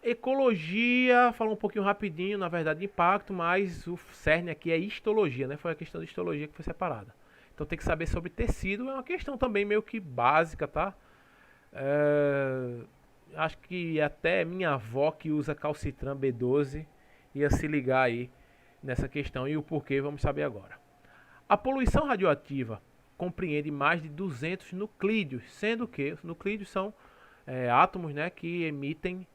Ecologia, falar um pouquinho rapidinho, na verdade, de impacto, mas o cerne aqui é histologia, né? Foi a questão de histologia que foi separada. Então tem que saber sobre tecido, é uma questão também meio que básica, tá? É, acho que até minha avó que usa calcitran B12 ia se ligar aí nessa questão e o porquê vamos saber agora. A poluição radioativa compreende mais de 200 nuclídeos, sendo que os nuclídeos são átomos, né, que emitem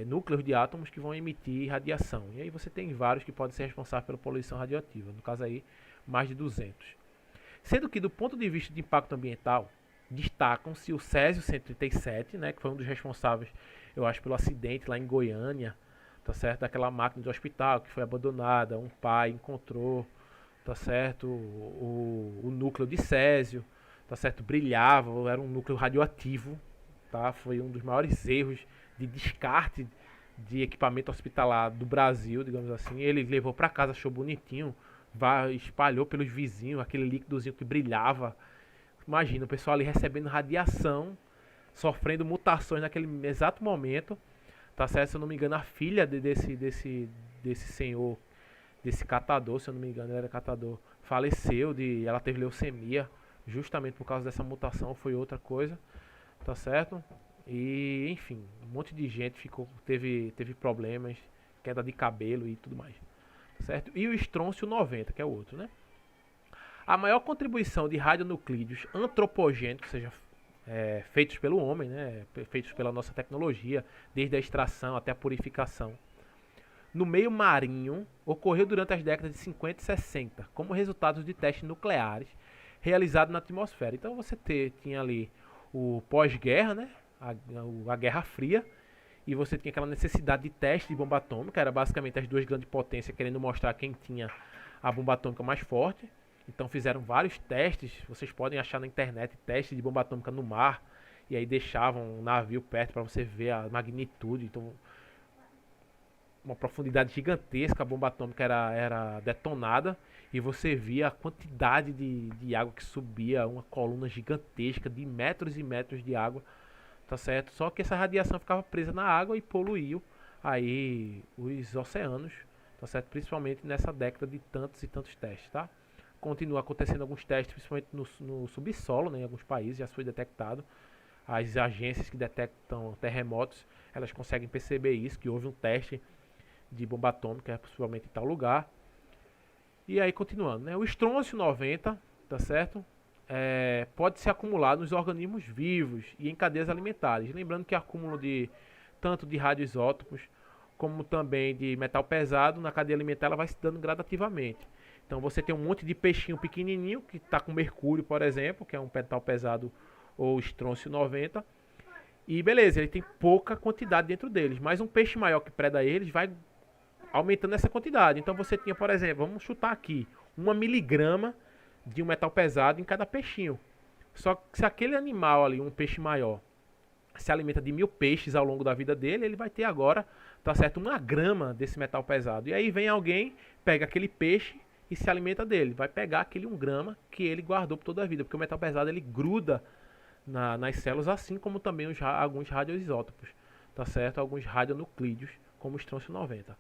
núcleos de átomos que vão emitir radiação. E aí você tem vários que podem ser responsáveis pela poluição radioativa, no caso aí mais de 200. Sendo que do ponto de vista de impacto ambiental, destacam-se o Césio 137, né, que foi um dos responsáveis, eu acho, pelo acidente lá em Goiânia, tá certo? Daquela máquina de hospital que foi abandonada, um pai encontrou, tá certo? O núcleo de Césio, tá certo? Brilhava, era um núcleo radioativo, tá? Foi um dos maiores erros de descarte de equipamento hospitalar do Brasil, digamos assim. Ele levou para casa, achou bonitinho, espalhou pelos vizinhos aquele líquidozinho que brilhava. Imagina o pessoal ali recebendo radiação, sofrendo mutações naquele exato momento. Tá certo? Se eu não me engano, a filha desse senhor, desse catador, se eu não me engano, ele era catador, faleceu, ela teve leucemia, justamente por causa dessa mutação, foi outra coisa, tá certo? E, enfim, um monte de gente teve problemas, queda de cabelo e tudo mais, tá certo? E o estrôncio 90, que é o outro, né? A maior contribuição de radionuclídeos antropogênicos, ou seja, feitos pelo homem, né, feitos pela nossa tecnologia, desde a extração até a purificação, no meio marinho, ocorreu durante as décadas de 50 e 60, como resultado de testes nucleares realizados na atmosfera. Então você tinha ali o pós-guerra, né, a Guerra Fria, e você tinha aquela necessidade de teste de bomba atômica, era basicamente as duas grandes potências querendo mostrar quem tinha a bomba atômica mais forte. Então fizeram vários testes, vocês podem achar na internet testes de bomba atômica no mar, e aí deixavam um navio perto para você ver a magnitude. Então, uma profundidade gigantesca, a bomba atômica era detonada, e você via a quantidade de água que subia, uma coluna gigantesca de metros e metros de água, tá certo? Só que essa radiação ficava presa na água e poluiu aí os oceanos, tá certo? Principalmente nessa década de tantos e tantos testes, tá? Continua acontecendo alguns testes, principalmente no subsolo, né, em alguns países já foi detectado. As agências que detectam terremotos, elas conseguem perceber isso, que houve um teste de bomba atômica, possivelmente em tal lugar. E aí, continuando, né, o estrôncio 90, tá certo? Pode se acumular nos organismos vivos e em cadeias alimentares. Lembrando que acúmulo tanto de radioisótopos como também de metal pesado na cadeia alimentar, ela vai se dando gradativamente. Então você tem um monte de peixinho pequenininho que está com mercúrio, por exemplo, que é um metal pesado ou estrôncio 90. E beleza, ele tem pouca quantidade dentro deles, mas um peixe maior que preda eles vai aumentando essa quantidade. Então você tinha, por exemplo, vamos chutar aqui, 1 miligrama de um metal pesado em cada peixinho. Só que se aquele animal ali, um peixe maior, se alimenta de 1.000 peixes ao longo da vida dele, ele vai ter agora, tá certo, 1 grama desse metal pesado. E aí vem alguém, pega aquele peixe e se alimenta dele. Vai pegar aquele 1 grama que ele guardou por toda a vida, porque o metal pesado ele gruda nas células, assim como também alguns radioisótopos, tá certo? Alguns radionuclídeos, como o estrôncio 90.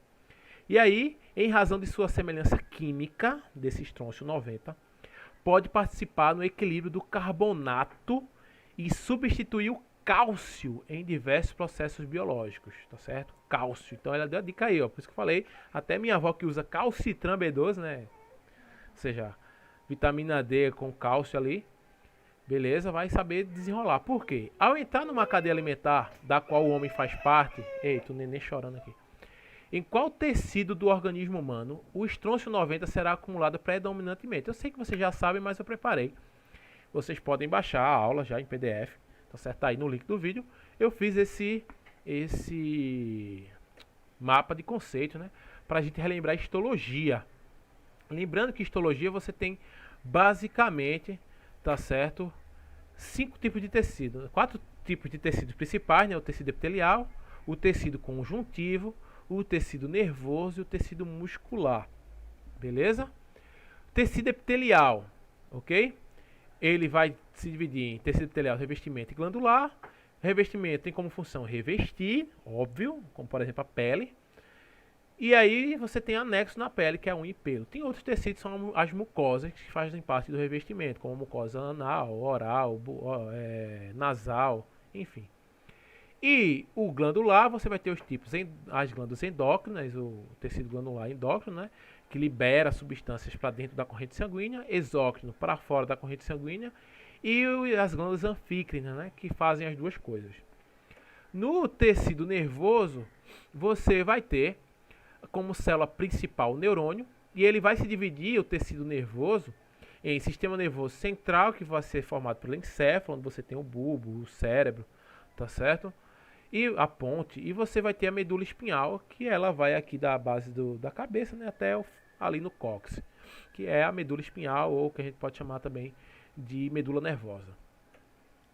E aí, em razão de sua semelhança química desse estrôncio 90, pode participar no equilíbrio do carbonato e substituir o cálcio em diversos processos biológicos, tá certo? Cálcio. Então ela deu a dica aí, ó. Por isso que eu falei, até minha avó que usa calcitran B12, né? Ou seja, vitamina D com cálcio ali, beleza, vai saber desenrolar. Por quê? Ao entrar numa cadeia alimentar da qual o homem faz parte, eita, o neném chorando aqui. Em qual tecido do organismo humano o estrôncio 90 será acumulado predominantemente? Eu sei que vocês já sabem, mas eu preparei. Vocês podem baixar a aula já em PDF, tá certo? Tá aí no link do vídeo. Eu fiz esse mapa de conceito, né? Para a gente relembrar a histologia. Lembrando que histologia você tem basicamente, tá certo? 5 tipos de tecido, 4 tipos de tecidos principais, né? O tecido epitelial, o tecido conjuntivo, o tecido nervoso e o tecido muscular, beleza? Tecido epitelial, ok? Ele vai se dividir em tecido epitelial, revestimento e glandular. Revestimento tem como função revestir, óbvio, como por exemplo a pele. E aí você tem anexo na pele, que é unha e pelo. Tem outros tecidos, são as mucosas, que fazem parte do revestimento, como mucosa anal, oral, nasal, enfim. E o glandular, você vai ter os tipos, as glândulas endócrinas, o tecido glandular endócrino, né, que libera substâncias para dentro da corrente sanguínea, exócrino para fora da corrente sanguínea, e as glândulas anfícrinas, né, que fazem as duas coisas. No tecido nervoso, você vai ter como célula principal o neurônio, e ele vai se dividir, o tecido nervoso, em sistema nervoso central, que vai ser formado pelo encéfalo, onde você tem o bulbo, o cérebro, tá certo? E a ponte, e você vai ter a medula espinhal, que ela vai aqui da base da cabeça, né, até ali no cóccix, que é a medula espinhal, ou que a gente pode chamar também de medula nervosa.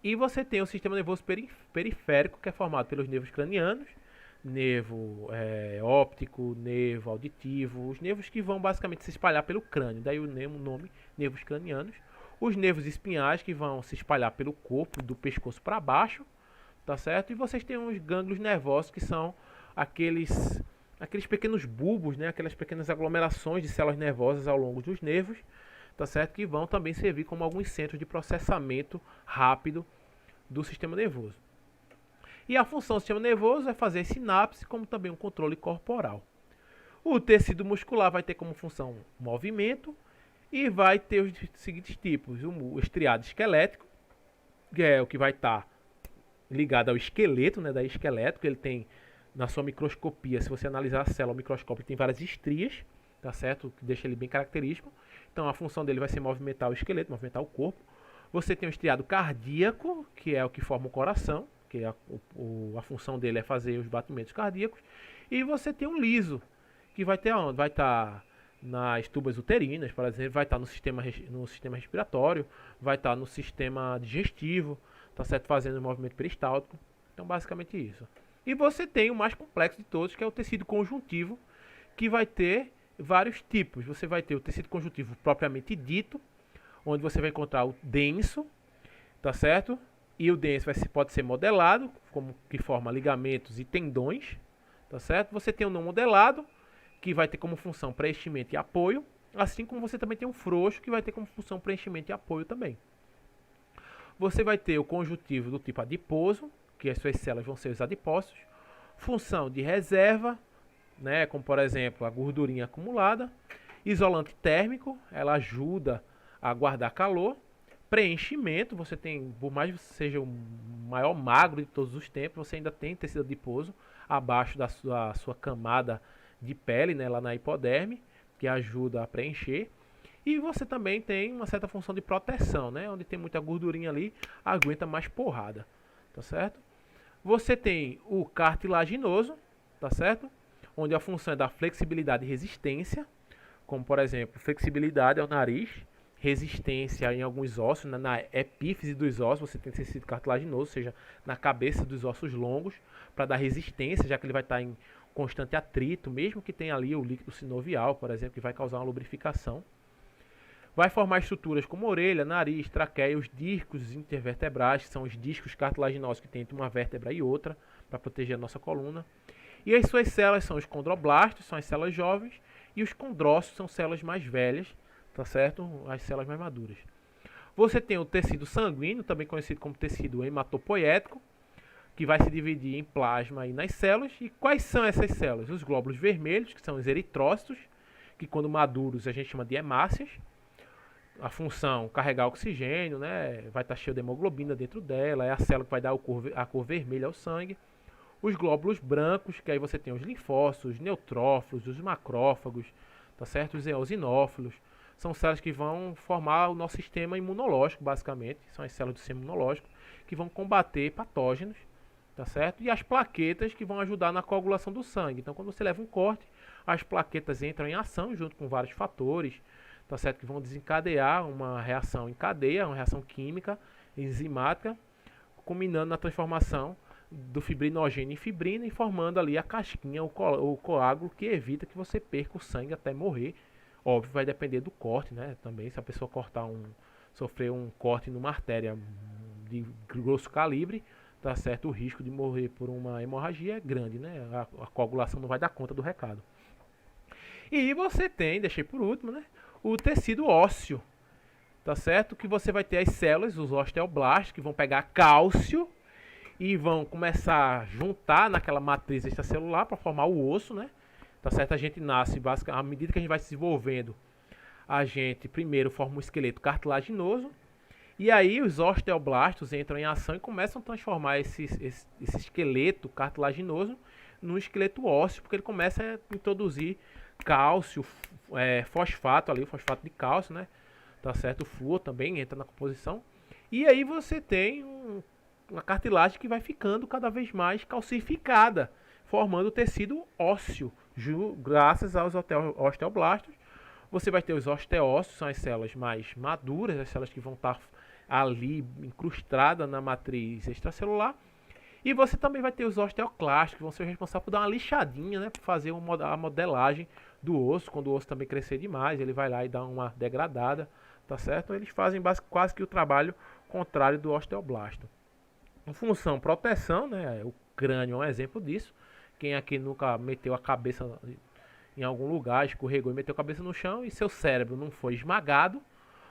E você tem o sistema nervoso periférico, que é formado pelos nervos cranianos, nervo óptico, nervo auditivo, os nervos que vão basicamente se espalhar pelo crânio, daí o nome nervos cranianos. Os nervos espinhais, que vão se espalhar pelo corpo, do pescoço para baixo, tá certo? E vocês têm uns gânglios nervosos, que são aqueles pequenos bulbos, né? Aquelas pequenas aglomerações de células nervosas ao longo dos nervos, tá certo? Que vão também servir como alguns centros de processamento rápido do sistema nervoso. E a função do sistema nervoso é fazer sinapse, como também um controle corporal. O tecido muscular vai ter como função movimento e vai ter os seguintes tipos: o estriado esquelético, que é o que vai estar ligado ao esqueleto, né, da esquelético. Ele tem, na sua microscopia, se você analisar a célula, o microscópio tem várias estrias, tá certo? Que deixa ele bem característico. Então a função dele vai ser movimentar o esqueleto, movimentar o corpo. Você tem o estriado cardíaco, que é o que forma o coração, que a função dele é fazer os batimentos cardíacos. E você tem um liso, que vai ter onde? Vai estar nas tubas uterinas, por exemplo, vai estar no sistema respiratório, vai estar no sistema digestivo, tá certo? Fazendo o movimento peristáltico. Então, basicamente isso. E você tem o mais complexo de todos, que é o tecido conjuntivo, que vai ter vários tipos. Você vai ter o tecido conjuntivo propriamente dito, onde você vai encontrar o denso, tá certo? E o denso pode ser modelado, como que forma ligamentos e tendões, tá certo? Você tem o não modelado, que vai ter como função preenchimento e apoio, assim como você também tem o frouxo, que vai ter como função preenchimento e apoio também. Você vai ter o conjuntivo do tipo adiposo, que as suas células vão ser os adipócitos, função de reserva, né, como por exemplo a gordurinha acumulada, isolante térmico, ela ajuda a guardar calor, preenchimento, você tem, por mais que você seja o maior magro de todos os tempos, você ainda tem tecido adiposo abaixo da sua camada de pele, né, lá na hipoderme, que ajuda a preencher. E você também tem uma certa função de proteção, né, onde tem muita gordurinha ali, aguenta mais porrada, tá certo? Você tem o cartilaginoso, tá certo? Onde a função é da flexibilidade e resistência, como por exemplo, flexibilidade é o nariz, resistência em alguns ossos, na epífise dos ossos, você tem tecido cartilaginoso, ou seja, na cabeça dos ossos longos, para dar resistência, já que ele vai estar em constante atrito, mesmo que tenha ali o líquido sinovial, por exemplo, que vai causar uma lubrificação. Vai formar estruturas como orelha, nariz, traqueia, os discos intervertebrais, que são os discos cartilaginosos que tem entre uma vértebra e outra, para proteger a nossa coluna. E as suas células são os condroblastos, são as células jovens, e os condrócitos são células mais velhas, tá certo? As células mais maduras. Você tem o tecido sanguíneo, também conhecido como tecido hematopoético, que vai se dividir em plasma e nas células. E quais são essas células? Os glóbulos vermelhos, que são os eritrócitos, que quando maduros a gente chama de hemácias. A função carregar oxigênio, né? Vai estar cheio de hemoglobina dentro dela, é a célula que vai dar a cor vermelha ao sangue. Os glóbulos brancos, que aí você tem os linfócitos, os neutrófilos, os macrófagos, tá certo? Os eosinófilos. São células que vão formar o nosso sistema imunológico, basicamente. São as células do sistema imunológico que vão combater patógenos, tá certo? E as plaquetas que vão ajudar na coagulação do sangue. Então, quando você leva um corte, as plaquetas entram em ação junto com vários fatores, tá certo? Que vão desencadear uma reação em cadeia, uma reação química, enzimática, culminando na transformação do fibrinogênio em fibrina e formando ali a casquinha, o coágulo que evita que você perca o sangue até morrer. Óbvio, vai depender do corte, né? Também, se a pessoa sofrer um corte numa artéria de grosso calibre, tá certo? O risco de morrer por uma hemorragia é grande, né? A coagulação não vai dar conta do recado. E você tem, deixei por último, né? O tecido ósseo, tá certo? Que você vai ter as células, os osteoblastos, que vão pegar cálcio e vão começar a juntar naquela matriz extracelular para formar o osso, né? Tá certo? A gente nasce, basicamente, à medida que a gente vai se desenvolvendo, a gente primeiro forma um esqueleto cartilaginoso, e aí os osteoblastos entram em ação e começam a transformar esse esqueleto cartilaginoso num esqueleto ósseo, porque ele começa a introduzir cálcio, fosfato ali, o fosfato de cálcio, né? Tá certo? O flúor também entra na composição. E aí você tem uma cartilagem que vai ficando cada vez mais calcificada, formando o tecido ósseo, graças aos osteoblastos. Você vai ter os osteócitos, são as células mais maduras, as células que vão estar ali incrustadas na matriz extracelular. E você também vai ter os osteoclastos, que vão ser responsáveis por dar uma lixadinha, né, para fazer a modelagem do osso. Quando o osso também crescer demais, ele vai lá e dá uma degradada, tá certo? Eles fazem quase que o trabalho contrário do osteoblasto. Em função proteção, né, o crânio é um exemplo disso. Quem aqui nunca meteu a cabeça em algum lugar, escorregou e meteu a cabeça no chão e seu cérebro não foi esmagado,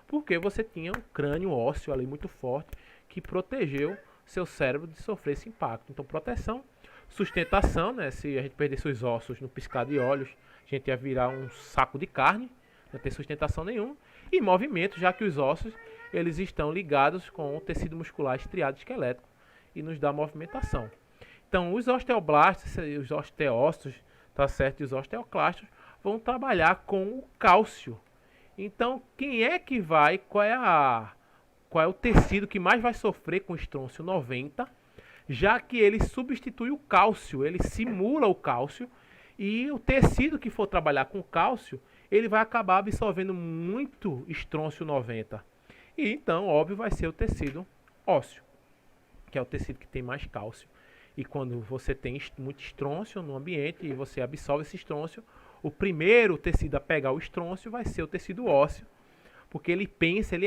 porque você tinha um crânio ósseo ali muito forte que protegeu seu cérebro de sofrer esse impacto. Então, proteção, sustentação, né? Se a gente perdesse os ossos no piscar de olhos, a gente ia virar um saco de carne, não tem sustentação nenhuma. E movimento, já que os ossos eles estão ligados com o tecido muscular estriado esquelético e nos dá movimentação. Então, os osteoblastos, os osteócitos, tá certo? E os osteoclastos vão trabalhar com o cálcio. Então, quem é que vai, qual é o tecido que mais vai sofrer com o estrôncio 90, já que ele substitui o cálcio, ele simula o cálcio, e o tecido que for trabalhar com cálcio, ele vai acabar absorvendo muito estrôncio 90. E então, óbvio, vai ser o tecido ósseo, que é o tecido que tem mais cálcio. E quando você tem muito estrôncio no ambiente e você absorve esse estrôncio, o primeiro tecido a pegar o estrôncio vai ser o tecido ósseo, porque ele pensa, ele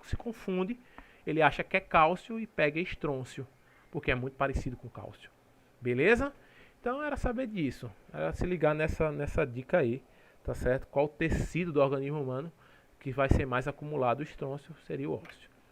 se confunde, ele acha que é cálcio e pega estrôncio, porque é muito parecido com cálcio. Beleza? Então era saber disso, era se ligar nessa dica aí, tá certo? Qual tecido do organismo humano que vai ser mais acumulado o estrôncio seria o ósseo.